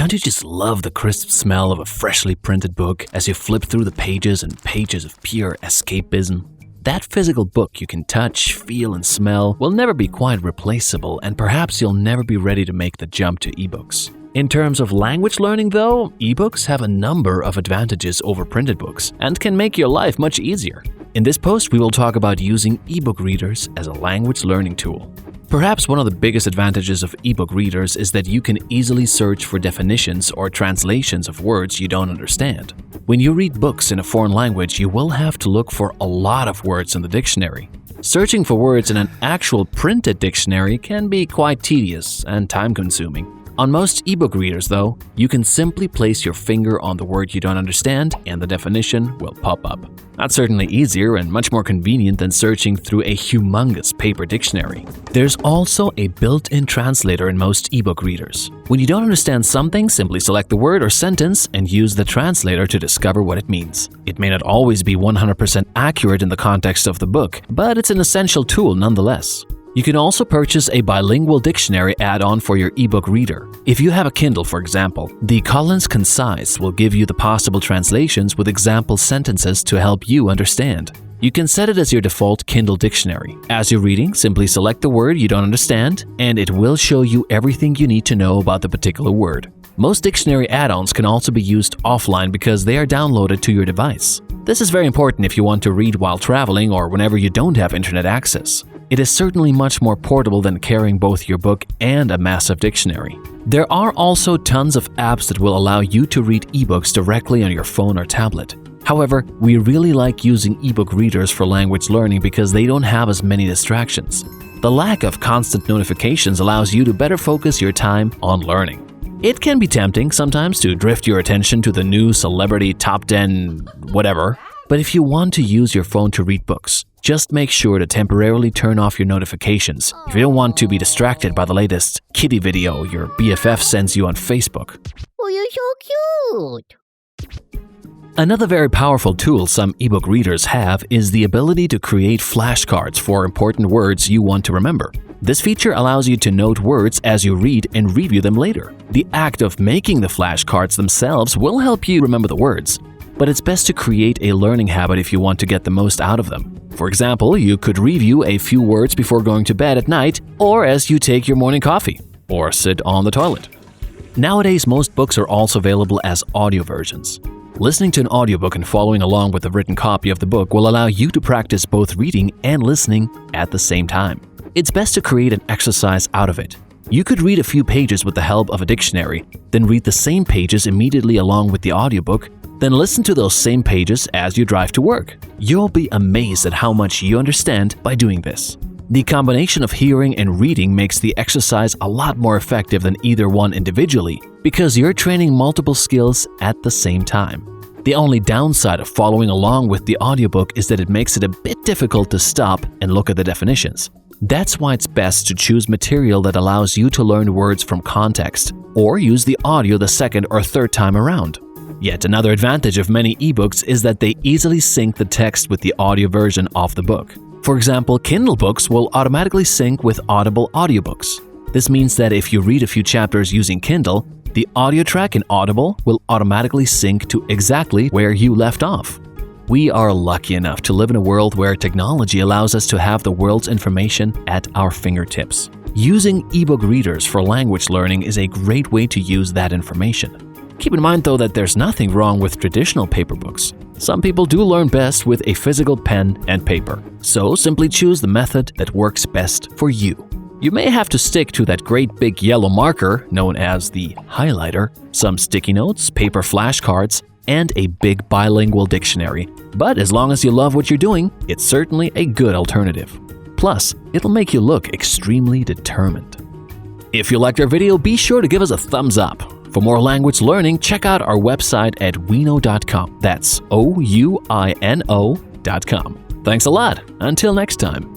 Don't you just love the crisp smell of a freshly printed book as you flip through the pages and pages of pure escapism? That physical book you can touch, feel, and smell will never be quite replaceable, and perhaps you'll never be ready to make the jump to ebooks. In terms of language learning, though, ebooks have a number of advantages over printed books and can make your life much easier. In this post, we will talk about using ebook readers as a language learning tool. Perhaps one of the biggest advantages of ebook readers is that you can easily search for definitions or translations of words you don't understand. When you read books in a foreign language, you will have to look for a lot of words in the dictionary. Searching for words in an actual printed dictionary can be quite tedious and time-consuming. On most ebook readers, though, you can simply place your finger on the word you don't understand and the definition will pop up. That's certainly easier and much more convenient than searching through a humongous paper dictionary. There's also a built-in translator in most ebook readers. When you don't understand something, simply select the word or sentence and use the translator to discover what it means. It may not always be 100% accurate in the context of the book, but it's an essential tool nonetheless. You can also purchase a bilingual dictionary add-on for your ebook reader. If you have a Kindle, for example, the Collins Concise will give you the possible translations with example sentences to help you understand. You can set it as your default Kindle dictionary. As you're reading, simply select the word you don't understand, and it will show you everything you need to know about the particular word. Most dictionary add-ons can also be used offline because they are downloaded to your device. This is very important if you want to read while traveling or whenever you don't have internet access. It is certainly much more portable than carrying both your book and a massive dictionary. There are also tons of apps that will allow you to read ebooks directly on your phone or tablet. However, we really like using ebook readers for language learning because they don't have as many distractions. The lack of constant notifications allows you to better focus your time on learning. It can be tempting sometimes to drift your attention to the new celebrity top 10 whatever, but if you want to use your phone to read books, just make sure to temporarily turn off your notifications if you don't want to be distracted by the latest kitty video your BFF sends you on Facebook. Oh, you're so cute! Another very powerful tool some ebook readers have is the ability to create flashcards for important words you want to remember. This feature allows you to note words as you read and review them later. The act of making the flashcards themselves will help you remember the words, but it's best to create a learning habit if you want to get the most out of them. For example, you could review a few words before going to bed at night or as you take your morning coffee or sit on the toilet. Nowadays, most books are also available as audio versions. Listening to an audiobook and following along with a written copy of the book will allow you to practice both reading and listening at the same time. It's best to create an exercise out of it. You could read a few pages with the help of a dictionary, then read the same pages immediately along with the audiobook, then listen to those same pages as you drive to work. You'll be amazed at how much you understand by doing this. The combination of hearing and reading makes the exercise a lot more effective than either one individually because you're training multiple skills at the same time. The only downside of following along with the audiobook is that it makes it a bit difficult to stop and look at the definitions. That's why it's best to choose material that allows you to learn words from context, or use the audio the second or third time around. Yet another advantage of many ebooks is that they easily sync the text with the audio version of the book. For example, Kindle books will automatically sync with Audible audiobooks. This means that if you read a few chapters using Kindle, the audio track in Audible will automatically sync to exactly where you left off. We are lucky enough to live in a world where technology allows us to have the world's information at our fingertips. Using ebook readers for language learning is a great way to use that information. Keep in mind, though, that there's nothing wrong with traditional paper books. Some people do learn best with a physical pen and paper, so simply choose the method that works best for you. You may have to stick to that great big yellow marker known as the highlighter, some sticky notes, paper flashcards, and a big bilingual dictionary. But as long as you love what you're doing, it's certainly a good alternative. Plus, it'll make you look extremely determined. If you liked our video, be sure to give us a thumbs up. For more language learning, check out our website at ouino.com. That's OUINO.com. Thanks a lot. Until next time.